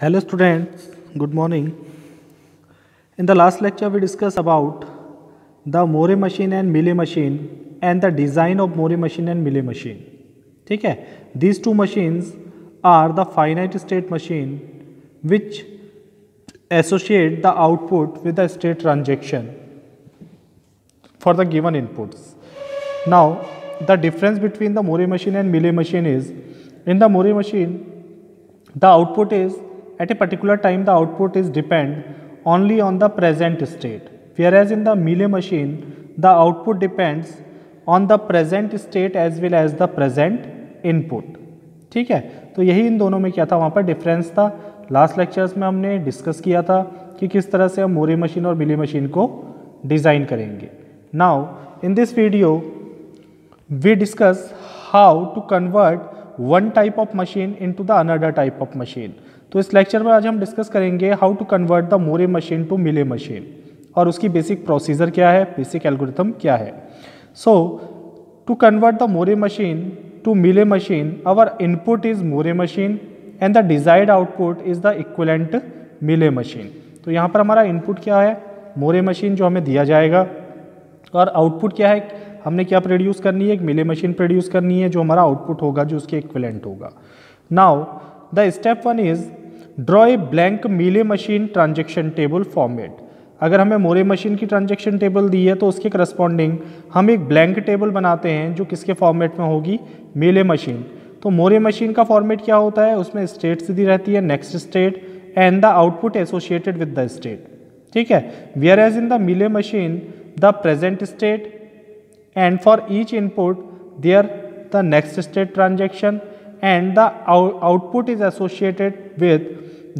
Hello students, good morning. In the last lecture we discussed about the Moore machine and Mealy machine and the design of Moore machine and Mealy machine. ठीक है, these two machines are the finite state machine which associate the output with the state transaction for the given inputs. Now the difference between the Moore machine and Mealy machine is, in the Moore machine the output is at a particular time the output is depend only on the present state, whereas in the Mealy machine the output depends on the present state as well as the present input. ठीक है, तो यही इन दोनों में क्या था, वहाँ पर डिफरेंस था. लास्ट लेक्चर्स में हमने डिस्कस किया था कि किस तरह से हम मोरे मशीन और मिली मशीन को डिज़ाइन करेंगे. Now in this video we discuss how to convert one type of machine into the another type of machine. तो इस लेक्चर में आज हम डिस्कस करेंगे how to convert the Moore machine to Mealy machine और उसकी बेसिक प्रोसीजर क्या है, बेसिक एल्गोरिथम क्या है. So to convert the Moore machine to Mealy machine our input is Moore machine and the desired output is the equivalent Mealy machine. तो यहाँ पर हमारा इनपुट क्या है, मोरे मशीन जो हमें दिया जाएगा, और आउटपुट क्या है, हमने क्या प्रोड्यूस करनी है, एक मिले मशीन प्रोड्यूस करनी है जो हमारा आउटपुट होगा, जो उसके इक्विवेलेंट होगा. Now the step one is draw a blank मिले मशीन ट्रांजेक्शन टेबल फॉर्मेट. अगर हमें मोरे मशीन की ट्रांजेक्शन टेबल दी है तो उसके करस्पॉन्डिंग हम एक ब्लैंक टेबल बनाते हैं जो किसके फॉर्मेट में होगी, मिले मशीन. तो मोरे मशीन का फॉर्मेट क्या होता है, उसमें स्टेट्स दी रहती है, next state and the output associated with the state. ठीक है, where as in the Mealy machine the present state and for each input there the next state transaction and the output is associated with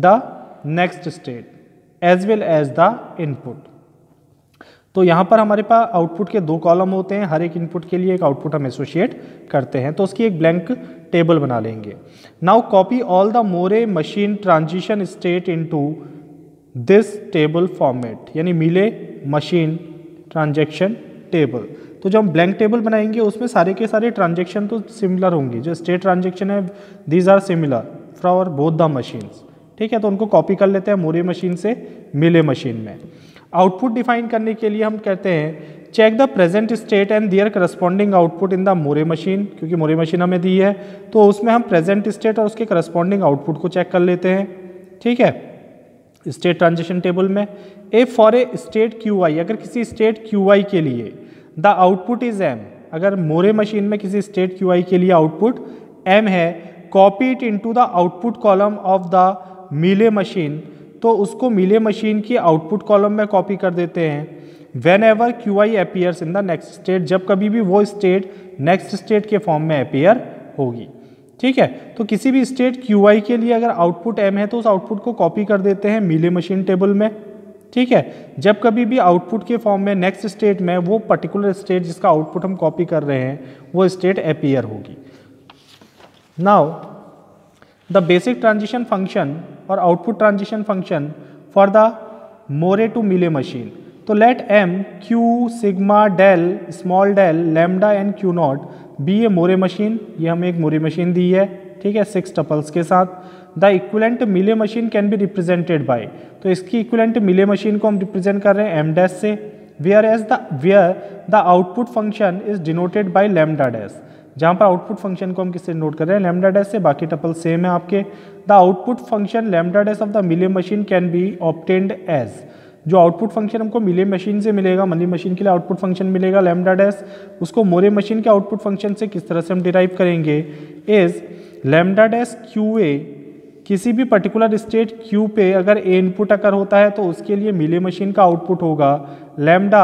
the next state as well as the input. तो यहाँ पर हमारे पास output के दो column होते हैं, हर एक input के लिए एक आउटपुट हम एसोसिएट करते हैं, तो उसकी एक ब्लैंक टेबल बना लेंगे. Now copy all the Moore machine transition state into this table format, यानी मिले मशीन ट्रांजेक्शन टेबल. तो जब हम ब्लैंक टेबल बनाएंगे उसमें सारे के सारे ट्रांजेक्शन तो सिमिलर होंगे, जो स्टेट ट्रांजेक्शन है these are similar for both the machines. ठीक है, तो उनको कॉपी कर लेते हैं मोरे मशीन से मिले मशीन में. आउटपुट डिफाइन करने के लिए हम कहते हैं check the present state and their corresponding output in the Moore machine, क्योंकि मोरे मशीन हमें दी है तो उसमें हम प्रेजेंट स्टेट और उसके करस्पॉन्डिंग आउटपुट को चेक कर लेते हैं. ठीक है, स्टेट ट्रांजेक्शन टेबल में A for a state Q I, अगर किसी स्टेट क्यू आई के लिए द आउटपुट इज एम, अगर मोरे मशीन में किसी स्टेट क्यू आई के लिए आउटपुट एम है, copy it into the output column of the Mealy machine, तो उसको मिले मशीन की आउटपुट कॉलम में कॉपी कर देते हैं. When ever Q I appears in the next state, जब कभी भी वो स्टेट नेक्स्ट स्टेट के फॉर्म में अपीयर होगी. ठीक है, तो किसी भी स्टेट क्यू आई के लिए अगर आउटपुट एम है तो उस आउटपुट को कॉपी कर देते हैं मिले मशीन टेबल में. ठीक है, जब कभी भी आउटपुट के फॉर्म में नेक्स्ट स्टेट में वो पर्टिकुलर स्टेट जिसका आउटपुट हम कॉपी कर रहे हैं वो स्टेट अपीयर होगी. Now the basic transition function और output transition function for the Moore to Mealy machine. तो let M Q sigma del small del lambda and Q naught be a Moore machine. ये हमें एक Moore machine दी है, ठीक है, 6 tuples के साथ. The equivalent Mealy machine can be represented by, तो इसकी इक्विवेलेंट मिले मशीन को हम रिप्रेजेंट कर रहे हैं एम डैश से. Where the output function is denoted by lambda dash, जहाँ पर आउटपुट फंक्शन को हम किससे नोट कर रहे हैं, लैम्डा डैश से. बाकी टपल सेम है आपके. The output function lambda dash of the Mealy machine can be obtained as, जो आउटपुट फंक्शन हमको मिले मशीन से मिलेगा, मिले मशीन के लिए आउटपुट फंक्शन मिलेगा लैम्डा डैश, उसको मोरे मशीन के आउटपुट फंक्शन से किस तरह से हम डिराइव करेंगे, is lambda dash Q A. किसी भी पर्टिकुलर स्टेट क्यू पे अगर ए इनपुट अगर होता है तो उसके लिए मिले मशीन का आउटपुट होगा lambda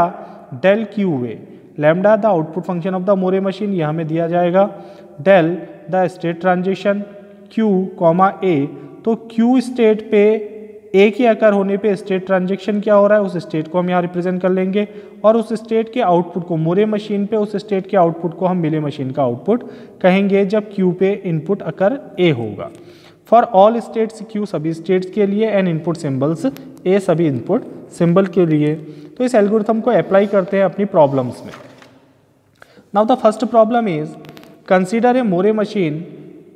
del Q A. Lambda the output function of the Moore machine, यह हमें दिया जाएगा. Del the state transition Q comma A, तो क्यू स्टेट पे ए के अकर होने पे स्टेट ट्रांजेक्शन क्या हो रहा है, उस स्टेट को हम यहाँ रिप्रेजेंट कर लेंगे, और उस स्टेट के आउटपुट को मोरे मशीन पे उस स्टेट के आउटपुट को हम मिले मशीन का आउटपुट कहेंगे जब क्यू पे इनपुट अकर ए होगा. फॉर ऑल स्टेट्स क्यू, सभी स्टेट्स के लिए, एंड इनपुट सिंबल्स ए, सभी इनपुट सिंबल के लिए. तो इस एल्गोरिथम को अप्लाई करते हैं अपनी प्रॉब्लम्स में. Now the first problem is consider a Moore machine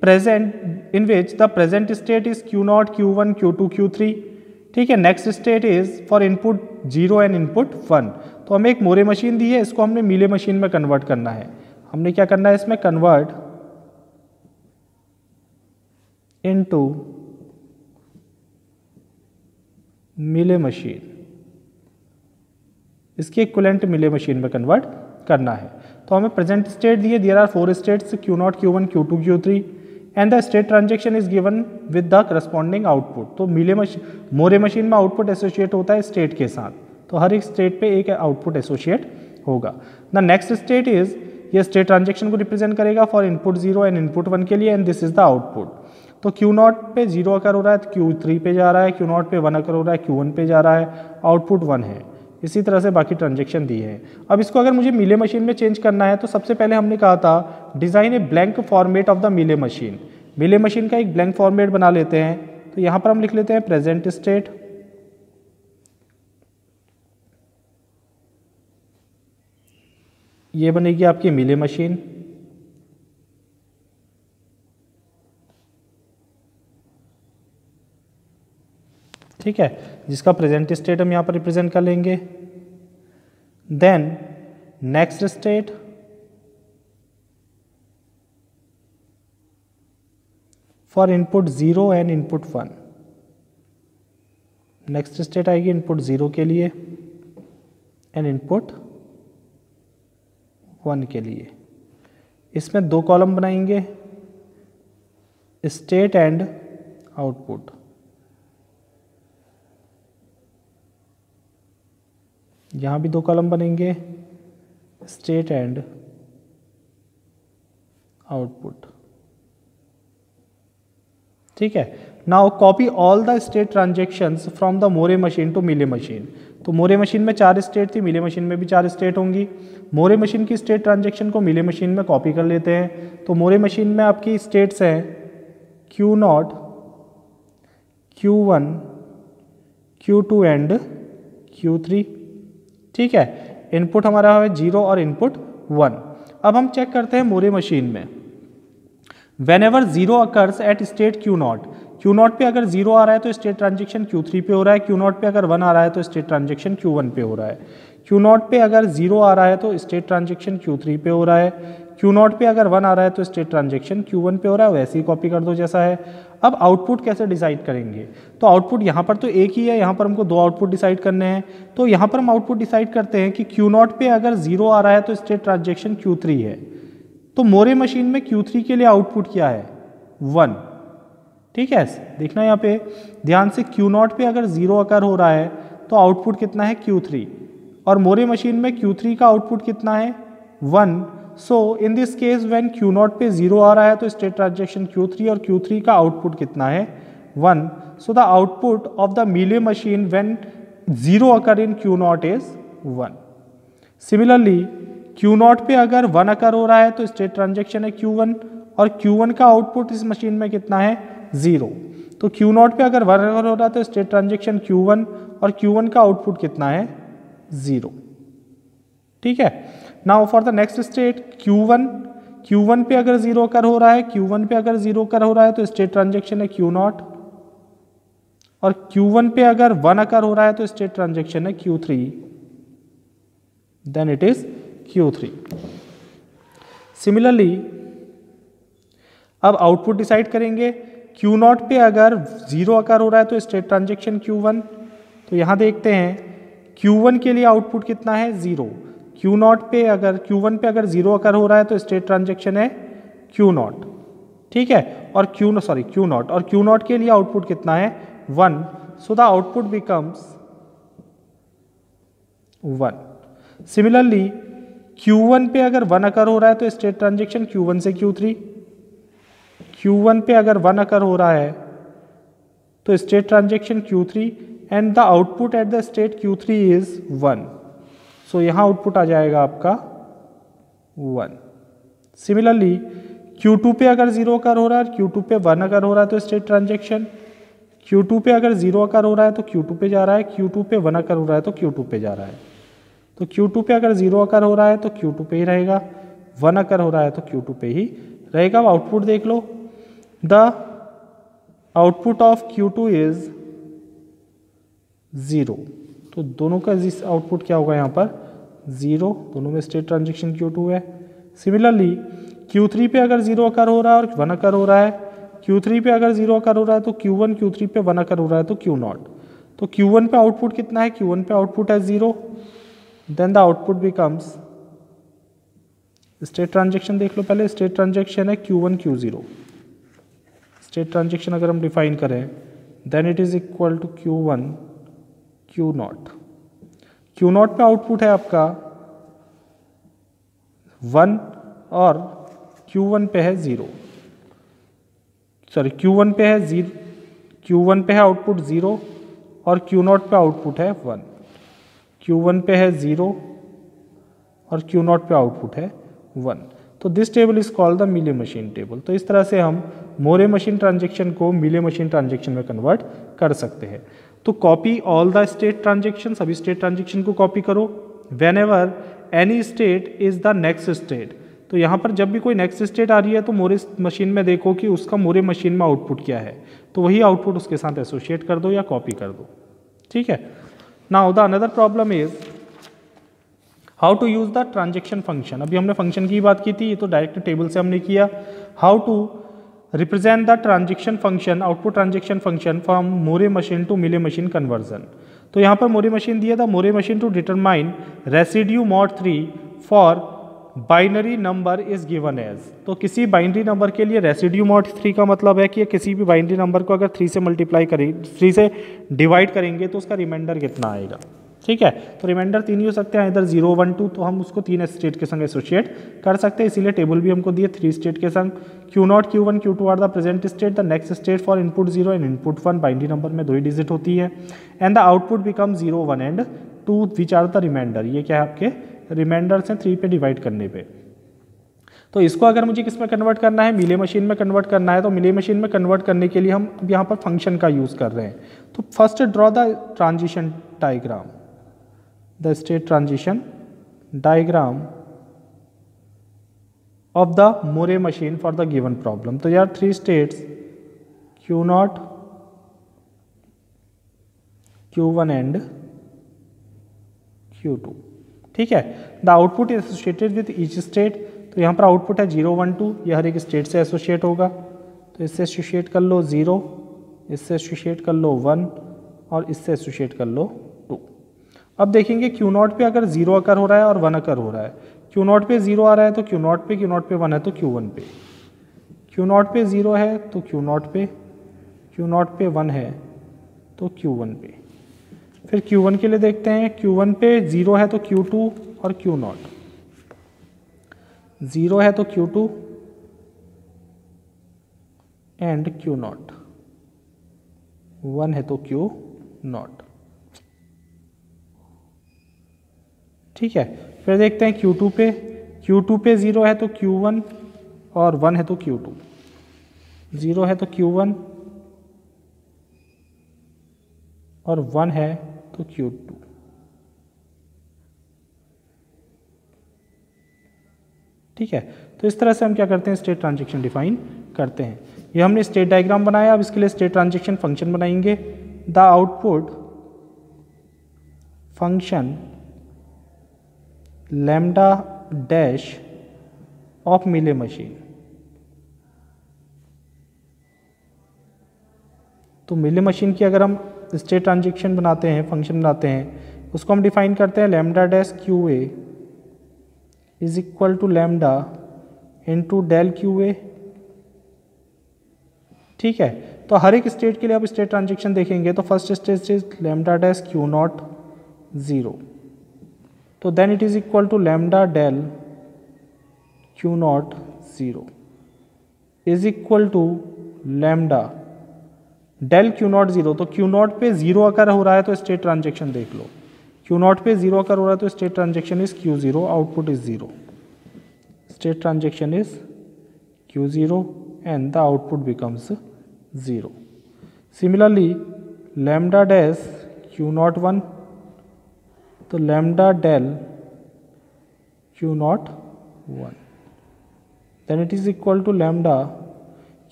present in which the present state is Q0, Q1, Q2, Q3। ठीक है, next state is for input 0 and input 1। तो हमें एक मोरे मशीन दी है, इसको हमने मीले मशीन में कन्वर्ट करना है। हमने क्या करना है इसमें, कन्वर्ट इनटू मीले मशीन, इसके इक्विवेलेंट मीले मशीन में कन्वर्ट करना है। तो हमें प्रेजेंट स्टेट दिए, there are 4 states Q0, Q1, Q2, Q3 and the state transaction is given with the corresponding output. तो मोरे मशीन में आउटपुट एसोसिएट होता है स्टेट के साथ, तो हर एक स्टेट पे एक आउटपुट एसोसिएट होगा। द नेक्स्ट स्टेट इज, ये स्टेट ट्रांजेक्शन को रिप्रेजेंट करेगा फॉर इनपुट 0 एंड इनपुट 1 के लिए, and this is the output. तो Q0 पे 0 अकर हो रहा है तो Q3 पे जा रहा है, Q0 पे 1 अकर हो रहा है Q1 पे जा रहा है, आउटपुट 1 है। इसी तरह से बाकी ट्रांजेक्शन दी है। अब इसको अगर मुझे मीले मशीन में चेंज करना है तो सबसे पहले हमने कहा था design a blank format of the Mealy machine. Mealy machine का एक ब्लैंक फॉर्मेट बना लेते हैं। तो यहां पर हम लिख लेते हैं प्रेजेंट स्टेट, ये बनेगी आपकी मीले मशीन, ठीक है, जिसका प्रेजेंट स्टेट हम यहां पर रिप्रेजेंट कर लेंगे। Then next state for input 0 and input 1। Next state आएगी इनपुट 0 के लिए एंड इनपुट 1 के लिए। इसमें 2 कॉलम बनाएंगे, स्टेट एंड आउटपुट। यहां भी 2 कॉलम बनेंगे, स्टेट एंड आउटपुट, ठीक है। Now copy all the state transactions from the Moore machine to Mealy machine. तो मोरे मशीन में 4 स्टेट थी, मीले मशीन में भी 4 स्टेट होंगी। मोरे मशीन की स्टेट ट्रांजेक्शन को मीले मशीन में कॉपी कर लेते हैं। तो मोरे मशीन में आपकी स्टेट्स हैं Q0, Q1, Q2 and Q3, ठीक है। इनपुट हमारा है 0 और इनपुट 1। अब हम चेक करते हैं मोरे मशीन में, Whenever 0 occurs at state Q0, Q0 पे अगर 0 आ रहा है तो स्टेट ट्रांजेक्शन Q3 पे हो रहा है, Q0 पे अगर 1 आ रहा है तो स्टेट ट्रांजेक्शन Q1 पे हो रहा है। Q0 पे अगर 0 आ रहा है तो स्टेट ट्रांजेक्शन Q3 पे हो रहा है, Q0 पे अगर 1 आ रहा है तो स्टेट ट्रांजेक्शन Q1 पे हो रहा है। वैसे ही कॉपी कर दो जैसा है। अब आउटपुट कैसे डिसाइड करेंगे, तो आउटपुट यहाँ पर तो एक ही है, यहाँ पर हमको 2 आउटपुट डिसाइड करने हैं। तो यहाँ पर हम आउटपुट डिसाइड करते हैं कि Q0 पे अगर 0 आ रहा है तो स्टेट ट्रांजेक्शन Q3 है। तो मोरे मशीन में Q3 के लिए आउटपुट क्या है, 1, ठीक है। देखना यहाँ पे ध्यान से, Q0 पे अगर 0 अकर हो रहा है तो आउटपुट कितना है, Q3, और मोरे मशीन में Q3 का आउटपुट कितना है, 1। So in this case when Q0 पे 0 आ रहा है तो स्टेट ट्रांजेक्शन Q3 और Q3 का आउटपुट कितना है, 1। So the output of the Mealy machine when 0 occur in Q0 is 1। Similarly Q0 पे अगर 1 अकर हो रहा है तो स्टेट ट्रांजेक्शन है Q1, और Q1 का आउटपुट इस मशीन में कितना है, 0। तो Q0 पे अगर 1 अकर हो रहा है तो स्टेट ट्रांजेक्शन Q1, और Q1 का आउटपुट कितना है, 0, ठीक है। Now for the next state Q1 पे अगर 0 अकर हो रहा है, Q1 पे अगर 0 अकर हो रहा है तो स्टेट ट्रांजेक्शन है Q0, और Q1 पे अगर 1 अकर हो रहा है तो स्टेट ट्रांजेक्शन है Q3, then it is Q3। Similarly अब आउटपुट डिसाइड करेंगे। Q0 पे अगर 0 अकर हो रहा है तो स्टेट ट्रांजेक्शन Q1। तो यहां देखते हैं Q1 के लिए आउटपुट कितना है, 0। Q1 पे अगर 0 अकर हो रहा है तो स्टेट ट्रांजेक्शन है Q0, ठीक है। और Q0 और Q0 के लिए आउटपुट कितना है, 1। So the output becomes 1। Similarly Q1 पे अगर 1 अकर हो रहा है तो स्टेट ट्रांजेक्शन Q1 से Q3। Q1 पे अगर 1 अकर हो रहा है तो state transaction Q3, and the output at the state Q3 is 1। सो यहां आउटपुट आ जाएगा आपका 1। सिमिलरली Q2 पे अगर 0 अकर हो रहा है, Q2 पे 1 अकर हो रहा है तो स्टेट ट्रांजेक्शन Q2 पे अगर 0 अकर हो रहा है तो Q2 पे जा रहा है, Q2 पे 1 अकर हो रहा है तो Q2 पे जा रहा है। तो Q2 पे अगर 0 अकर हो रहा है तो Q2 पे ही रहेगा, 1 अकर हो रहा है तो Q2 पे ही रहेगा। आउटपुट देख लो, the output of Q2 is 0। तो दोनों का आउटपुट क्या होगा यहाँ पर 0, दोनों में स्टेट ट्रांजेक्शन Q2 है। सिमिलरली Q3 पे अगर 0 अकर हो रहा है और 1 अकर हो रहा है, Q3 पे अगर 0 अकर हो रहा है तो Q1, Q3 पे 1 अकर हो रहा है तो Q0। तो Q1 पे आउटपुट कितना है, Q1 पे आउटपुट है 0, then the output becomes, state transaction देख लो पहले, स्टेट ट्रांजेक्शन है Q1 Q0। स्टेट ट्रांजेक्शन अगर हम डिफाइन करें then it is equal to Q1 Q0। Q0 पे आउटपुट है आपका 1 और Q1 पे है 0, सॉरी Q1 पे है 0, Q1 पे है आउटपुट 0 और Q0 पे आउटपुट है 1। Q1 पे है 0 और Q0 पे आउटपुट है 1। तो this table is called the Mealy machine table. तो इस तरह से हम मोरे मशीन ट्रांजेक्शन को मिले मशीन ट्रांजेक्शन में कन्वर्ट कर सकते हैं। तो copy all the state transaction, सभी स्टेट ट्रांजेक्शन को कॉपी करो। When ever any state is the next state, तो यहाँ पर जब भी कोई नेक्स्ट स्टेट आ रही है तो मोरे मशीन में देखो कि उसका मोरे मशीन में आउटपुट क्या है, तो वही आउटपुट उसके साथ एसोसिएट कर दो या कॉपी कर दो। ठीक है। Now the another problem is how to use the transaction function. अभी हमने फंक्शन की बात की थी, ये तो डायरेक्ट टेबल से हमने किया। How to represent the transaction function, output transaction function from Moore machine to Mealy machine conversion. तो यहाँ पर मोरे मशीन दिया था, Moore machine to determine residue mod 3 for binary number is given as. तो किसी बाइनरी नंबर के लिए residue mod 3 का मतलब है कि किसी भी बाइनरी नंबर को अगर 3 से मल्टीप्लाई करें, 3 से डिवाइड करेंगे तो उसका रिमाइंडर कितना आएगा। ठीक है। तो रिमाइंडर 3 ही हो सकते हैं, इधर 0, 1, 2, तो हम उसको 3 स्टेट के संग एसोसिएट कर सकते हैं, इसीलिए टेबल भी हमको दिए 3 स्टेट के संग। Q0, Q1, Q2 are the present state, the next state for input 0 and input 1, binary number में 2 ही डिजिट होती है, and the output become 0, 1 and 2 which are the remainder. ये क्या है आपके रिमाइंडर्स हैं 3 पे डिवाइड करने पे। तो इसको अगर मुझे किस में कन्वर्ट करना है, मिले मशीन में कन्वर्ट करना है। तो मिले मशीन में कन्वर्ट करने के लिए हम यहाँ पर फंक्शन का यूज़ कर रहे हैं। तो first draw the transition diagram, the state transition diagram of the Moore machine for the given problem। तो यार 3 states Q0, Q1 and Q2। ठीक है। The output is associated with each state. तो यहाँ पर आउटपुट है 0, 1, 2, यह हर एक स्टेट से एसोसिएट होगा। तो इससे एसोसिएट कर लो 0, इससे एसोसिएट कर लो 1 और इससे एसोसिएट कर लो 2। अब देखेंगे Q0 पे अगर 0 अकर हो रहा है और 1 अकर हो रहा है, Q0 पे 0 आ रहा है तो Q0 पे, Q0 पे 1 है तो Q1 पे, Q0 पे 0 है तो Q0 पे, Q0 पे 1 है तो Q1 पे। फिर Q1 के लिए देखते हैं, Q1 पे 0 है तो Q2 और Q0, 0 है तो Q2 एंड Q0, 1 है तो Q0। ठीक है। फिर देखते हैं Q2 पे, Q2 पे 0 है तो Q1 और 1 है तो Q2, 0 है तो Q1 और 1 है तो Q2। ठीक है। तो इस तरह से हम क्या करते हैं, स्टेट ट्रांजेक्शन डिफाइन करते हैं। ये हमने स्टेट डायग्राम बनाया, अब इसके लिए स्टेट ट्रांजेक्शन फंक्शन बनाएंगे। The output function lambda dash of मिले मशीन। तो मिले मशीन की अगर हम स्टेट ट्रांजेक्शन बनाते हैं, फंक्शन बनाते हैं, उसको हम डिफाइन करते हैं lambda dash Q A is equal to lambda into del Q A. ठीक है। तो हर एक स्टेट के लिए आप स्टेट ट्रांजेक्शन देखेंगे तो first state is lambda dash Q not 0, तो then it is equal to lambda del Q not 0 is equal to lambda del Q not 0। तो क्यू नॉट पे 0 अकर हो रहा है तो स्टेट ट्रांजेक्शन देख लो, क्यू नॉट पे 0 अकर हो रहा है तो state transaction is Q0, output is 0, state transaction is Q0 and the output becomes 0. Similarly, lambda dash Q0 1, तो lambda del Q0 1, then it is equal to lambda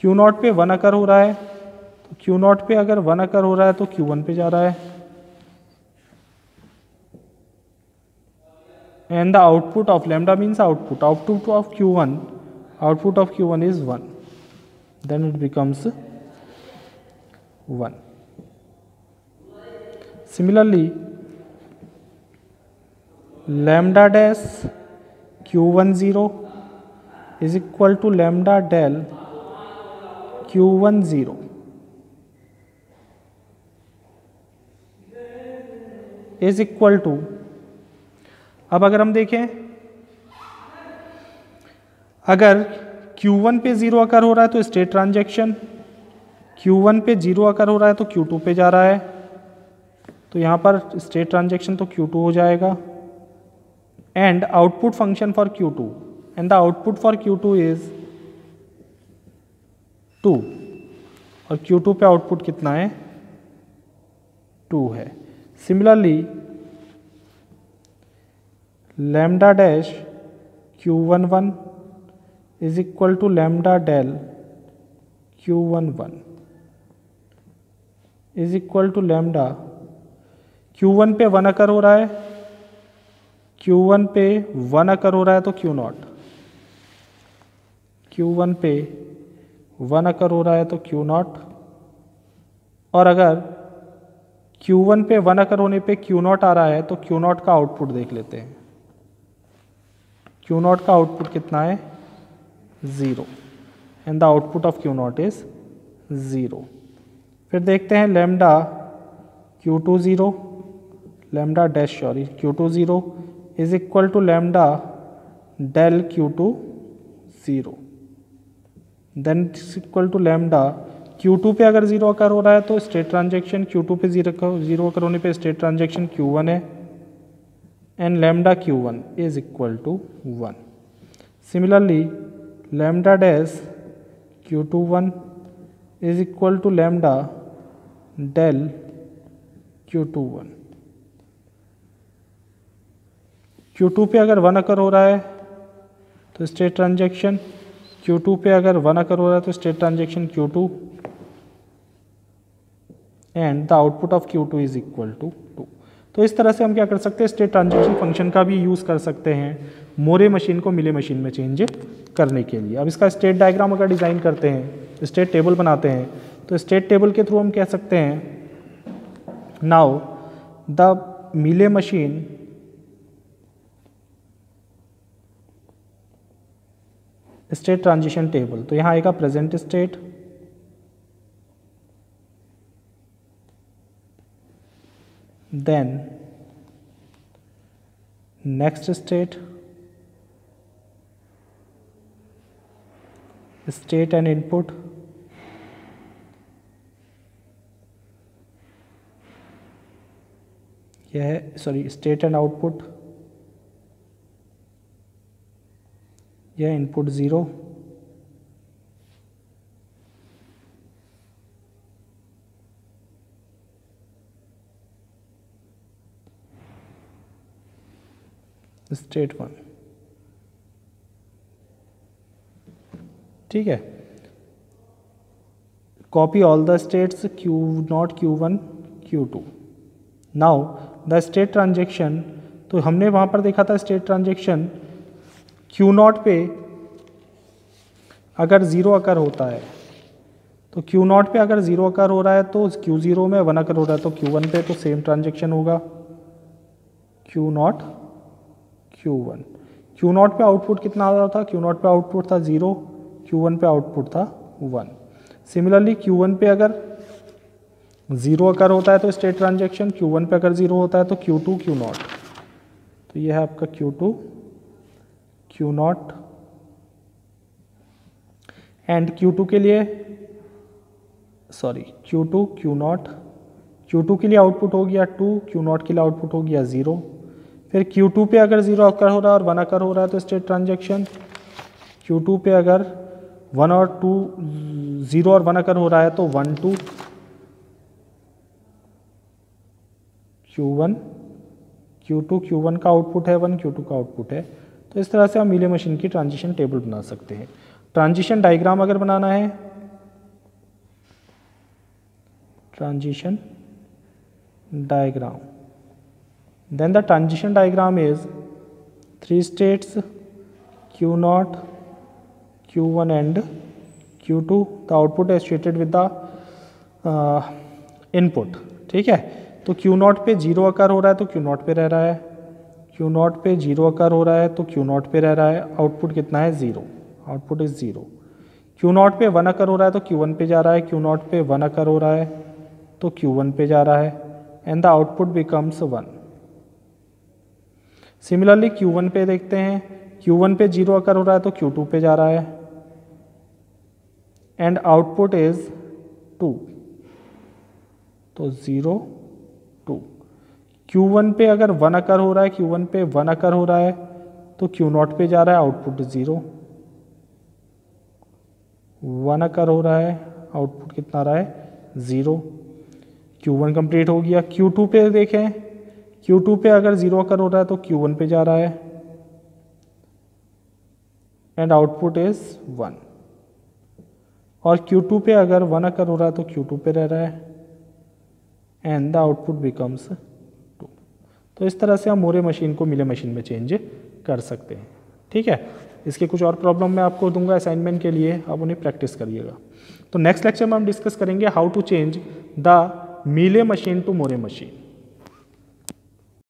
Q0 पे 1 अकर हो रहा है तो क्यू नॉट पे अगर 1 अकर हो रहा है तो Q1 पे जा रहा है, and the output of lambda means output of Q1, output of Q1 is 1, then it becomes 1. Similarly, lambda dash Q1 0 is equal to lambda del Q1 0 is equal to, अब अगर हम देखें, अगर Q1 पे 0 अकर हो रहा है तो स्टेट ट्रांजैक्शन, Q1 पे 0 अकर हो रहा है तो Q2 पे जा रहा है, तो यहाँ पर स्टेट ट्रांजैक्शन तो Q2 हो जाएगा, and output function for Q2, and the output for Q2 is 2, और Q2 पे आउटपुट कितना है, 2 है. Similarly lambda dash Q11 is equal to lambda del Q11 is equal to lambda, Q1 पे 1 अकर हो रहा है, Q1 पे 1 अकर हो रहा है तो Q नॉट, Q1 पे 1 अकर हो रहा है तो Q नॉट, और अगर Q1 पे 1 अकर होने पे Q नॉट आ रहा है तो Q नॉट का आउटपुट देख लेते हैं. Q नॉट का आउटपुट कितना है, 0, and the output of Q not is 0. फिर देखते हैं lambda Q2 0, lambda dash sorry Q2 0 is equal to lambda del Q2 0, then is equal to lambda Q2 पे अगर 0 अकर हो रहा है तो स्टेट ट्रांजैक्शन, Q2 पे 0 अकर होने पे स्टेट ट्रांजैक्शन Q1 है, and lambda Q1 is equal to 1. Similarly, lambda dash Q21 is equal to lambda del Q21. Q2 पे अगर 1 अकर हो रहा है तो स्टेट ट्रांजैक्शन, Q2 पे अगर 1 अकर हो रहा है तो state transaction Q2, and the output of Q2 is equal to 2. तो इस तरह से हम क्या कर सकते हैं, स्टेट ट्रांजैक्शन फंक्शन का भी यूज़ कर सकते हैं मोरे मशीन को मिले मशीन में चेंज करने के लिए. अब इसका स्टेट डायग्राम अगर डिज़ाइन करते हैं, स्टेट टेबल बनाते हैं, तो स्टेट टेबल के थ्रू हम कह सकते हैं, now the Mealy machine state transition table, तो यहाँ आएगा present state, then next state and input, यह है सॉरी स्टेट एंड आउटपुट, यह इनपुट 0, स्टेट 1. ठीक है, copy all the states Q0, Q1, Q2. Now the state transaction, तो हमने वहां पर देखा था स्टेट ट्रांजैक्शन Q0 पे अगर 0 अकर होता है तो Q0 पे अगर 0 अकर हो रहा है तो Q0 में 1 अकर हो रहा है तो Q1 पे तो सेम ट्रांजैक्शन होगा, Q0 Q1. Q0 पे आउटपुट कितना आ रहा था, Q0 पे आउटपुट था 0, Q1 पे आउटपुट था 1. सिमिलरली Q1 पे अगर 0 अकर होता है तो स्टेट ट्रांजैक्शन, Q1 पे अगर 0 होता है तो Q2 Q0, तो यह है आपका Q2 Q0, एंड Q2 के लिए सॉरी Q2 Q0, Q2 के लिए आउटपुट हो गया 2, Q0 के लिए आउटपुट हो गया 0. फिर Q2 पे अगर 0 अकर हो रहा है और 1 अकर हो रहा है तो स्टेट ट्रांजैक्शन, Q2 पे अगर 1 और 2 0 और 1 अकर हो रहा है तो 1 2, Q1 Q2, Q1 का आउटपुट है 1, Q2 का आउटपुट है. तो इस तरह से हम मिले मशीन की ट्रांजिशन टेबल बना सकते हैं. ट्रांजिशन डायग्राम अगर बनाना है transition diagram. Then the transition diagram is 3 states Q0, Q1 and Q2. The output is associated with the input. ठीक है, तो Q0 पे 0 अकर हो रहा है तो Q0 पे रह रहा है, Q0 पे 0 अकर हो रहा है तो Q0 पे रह रहा है. आउटपुट कितना है? 0. Output is 0. Q0 पे 1 अकर हो रहा है तो Q1 पे जा रहा है, Q0 पे 1 अकर हो रहा है तो Q1 पे जा रहा है, and the output becomes 1. Similarly Q1 पे देखते हैं, Q1 पे 0 अकर हो रहा है तो Q2 पे जा रहा है, एंड आउटपुट इज 2. तो 0 2. Q1 पे अगर 1 अकर हो रहा है, Q1 पे 1 अकर हो रहा है तो Q0 पे जा रहा है, आउटपुट 0. 1 अकर हो रहा है, आउटपुट कितना रहा है? 0. Q1 कंप्लीट हो गया. Q2 पे देखें, Q2 पे अगर 0 अकर हो रहा है तो Q1 पे जा रहा है, एंड आउटपुट इज 1. और Q2 पे अगर 1 अकर हो रहा है तो Q2 पे रह रहा है, एंड द आउटपुट बिकम्स 2. तो इस तरह से हम मोरे मशीन को मिले मशीन में चेंज कर सकते हैं. ठीक है, इसके कुछ और प्रॉब्लम मैं आपको दूंगा असाइनमेंट के लिए, आप उन्हें प्रैक्टिस करिएगा. तो नेक्स्ट लेक्चर में हम डिस्कस करेंगे how to change the Mealy machine to Moore machine.